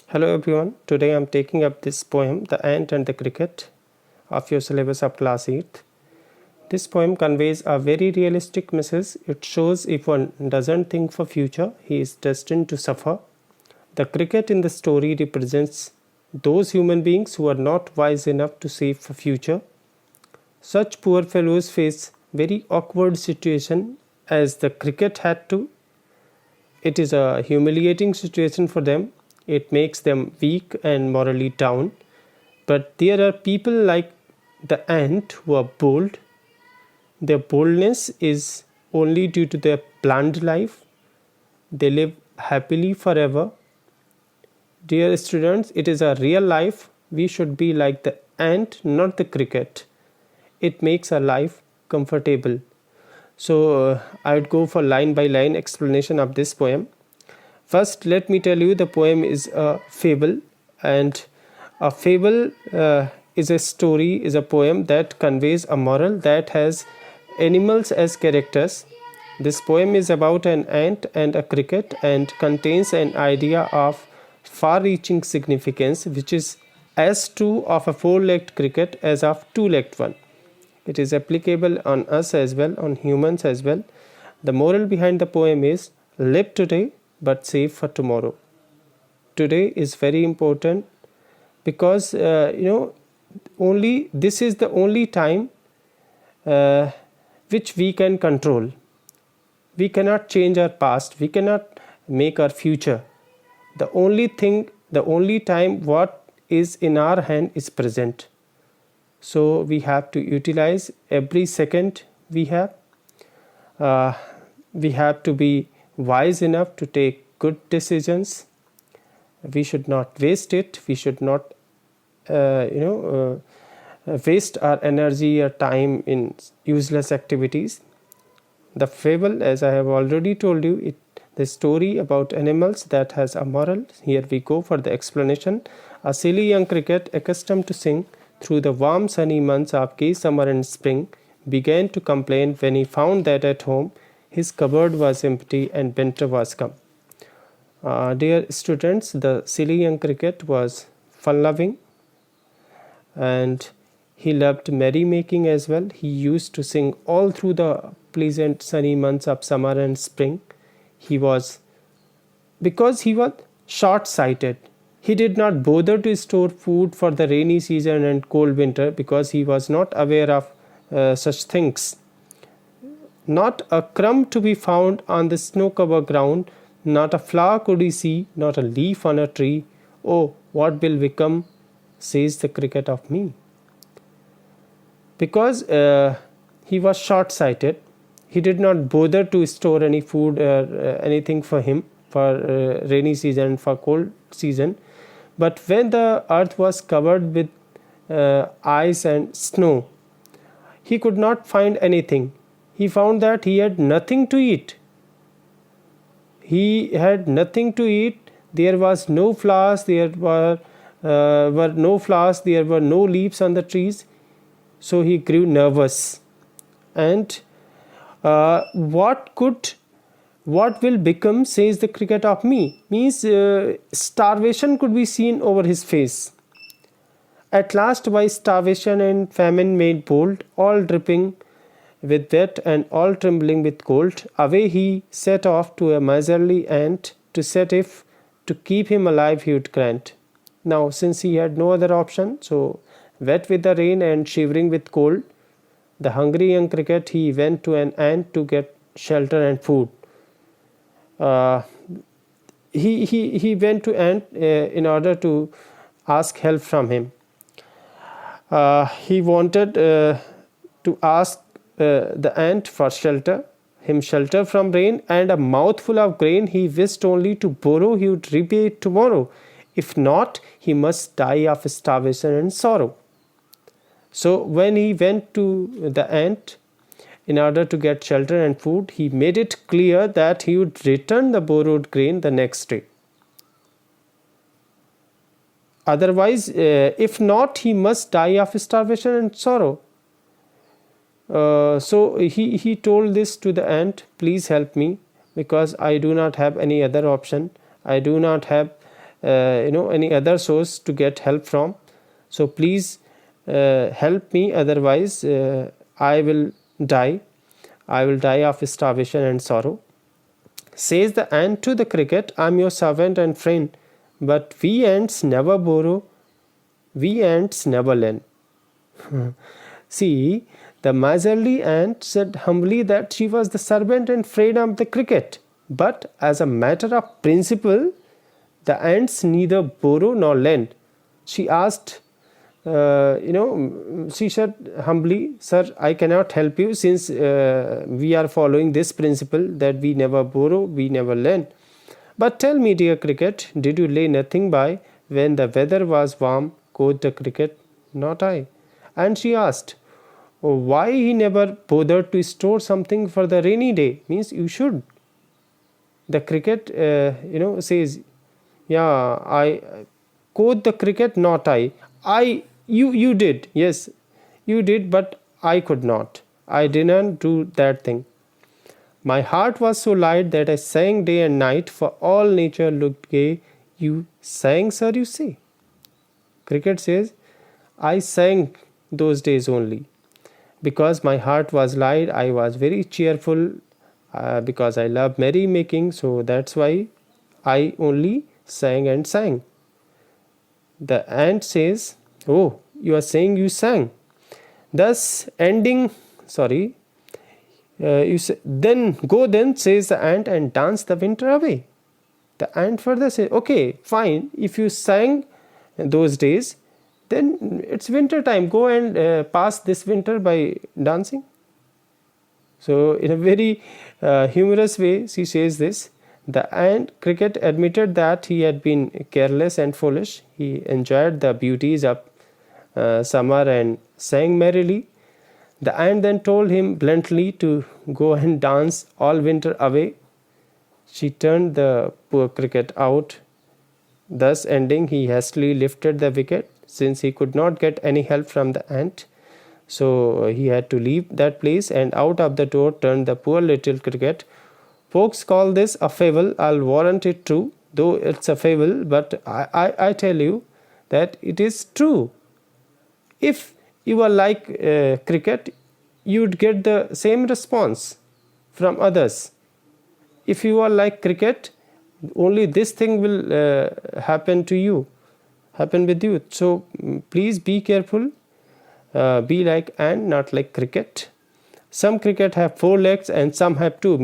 Hello everyone, today I am taking up this poem, The Ant and the Cricket, of your syllabus of class 8th. This poem conveys a very realistic message. It shows if one doesn't think for future, he is destined to suffer. The cricket in the story represents those human beings who are not wise enough to save for future. Such poor fellows face very awkward situation as the cricket had to. It is a humiliating situation for them. It makes them weak and morally down. But there are people like the ant who are bold. Their boldness is only due to their planned life. They live happily forever. Dear students, it is a real life. We should be like the ant, not the cricket. It makes our life comfortable. So I would go for line by line explanation of this poem. First, let me tell you the poem is a fable, and a fable is a story, is a poem that conveys a moral that has animals as characters. This poem is about an ant and a cricket and contains an idea of far-reaching significance which is as true of a four-legged cricket as of two-legged one. It is applicable on us as well, on humans as well. The moral behind the poem is live today but save for tomorrow. Today is very important because only this is the only time which we can control. We cannot change our past. We cannot make our future. The only time what is in our hand is present. So we have to utilize every second we have. We have to be wise enough to take good decisions. We should not waste it. We should not waste our energy or time in useless activities. The fable, as I have already told you, the story about animals that has a moral. Here we go for the explanation. A silly young cricket, accustomed to sing through the warm sunny months of gay summer and spring, began to complain when he found that at home his cupboard was empty and winter was come. Dear students, the silly young cricket was fun-loving and he loved merrymaking as well. He used to sing all through the pleasant sunny months of summer and spring. Because he was short-sighted. He did not bother to store food for the rainy season and cold winter because he was not aware of such things. Not a crumb to be found on the snow-covered ground, not a flower could he see, not a leaf on a tree. Oh, what will become, says the cricket of me. Because he was short-sighted, he did not bother to store any food or anything for him for rainy season and for cold season. But when the earth was covered with ice and snow, he could not find anything. He found that he had nothing to eat. He had nothing to eat. There was no flowers. There were no flowers. There were no leaves on the trees. So he grew nervous. And what will become, says the cricket of me, means starvation could be seen over his face. At last, by starvation and famine made bold, all dripping with wet and all trembling with cold, away he set off to a miserly ant to set if to keep him alive he would grant. Now, since he had no other option, so wet with the rain and shivering with cold, the hungry young cricket, he went to an ant to get shelter and food. He went to ant in order to ask help from him. He wanted to ask the ant for shelter from rain and a mouthful of grain he wished only to borrow. He would repay it tomorrow. If not, he must die of starvation and sorrow. So when he went to the ant in order to get shelter and food, he made it clear that he would return the borrowed grain the next day. Otherwise, if not, he must die of starvation and sorrow. So he told this to the ant, please help me because I do not have any other option. I do not have any other source to get help from. So please help me, otherwise I will die. I will die of starvation and sorrow. Says the ant to the cricket, I am your servant and friend, but we ants never borrow, we ants never lend. See, the miserly ant said humbly that she was the servant and friend of the cricket, but as a matter of principle, the ants neither borrow nor lend. She asked, she said humbly, Sir, I cannot help you, since we are following this principle that we never borrow, we never lend. But tell me, dear cricket, did you lay nothing by when the weather was warm? Quoth the cricket, Not I. And she asked, why he never bothered to store something for the rainy day? Means you should. The cricket, says, quoth the cricket, Not I. You did, yes, you did, but I could not. I didn't do that thing. My heart was so light that I sang day and night, for all nature looked gay. You sang, sir, you say? Cricket says, I sang those days only. Because my heart was light, I was very cheerful, because I love merry making, so that's why I only sang and sang. The ant says, Oh, you are saying you sang. Thus ending, then go then, says the ant, and dance the winter away. The ant further says, okay, fine, if you sang those days, then it's winter time, go and pass this winter by dancing. So in a very humorous way she says this. The ant cricket admitted that he had been careless and foolish. He enjoyed the beauties of summer and sang merrily. The ant then told him bluntly to go and dance all winter away. She turned the poor cricket out. Thus ending, he hastily lifted the wicket, since he could not get any help from the ant. So he had to leave that place, and out of the door turned the poor little cricket. Folks call this a fable. I'll warrant it true, though it's a fable, but I tell you that it is true. If you are like cricket, you'd get the same response from others. If you are like cricket, only this thing will happen with you. So please be careful. Be like ant, not like cricket. Some cricket have 4 legs and some have 2.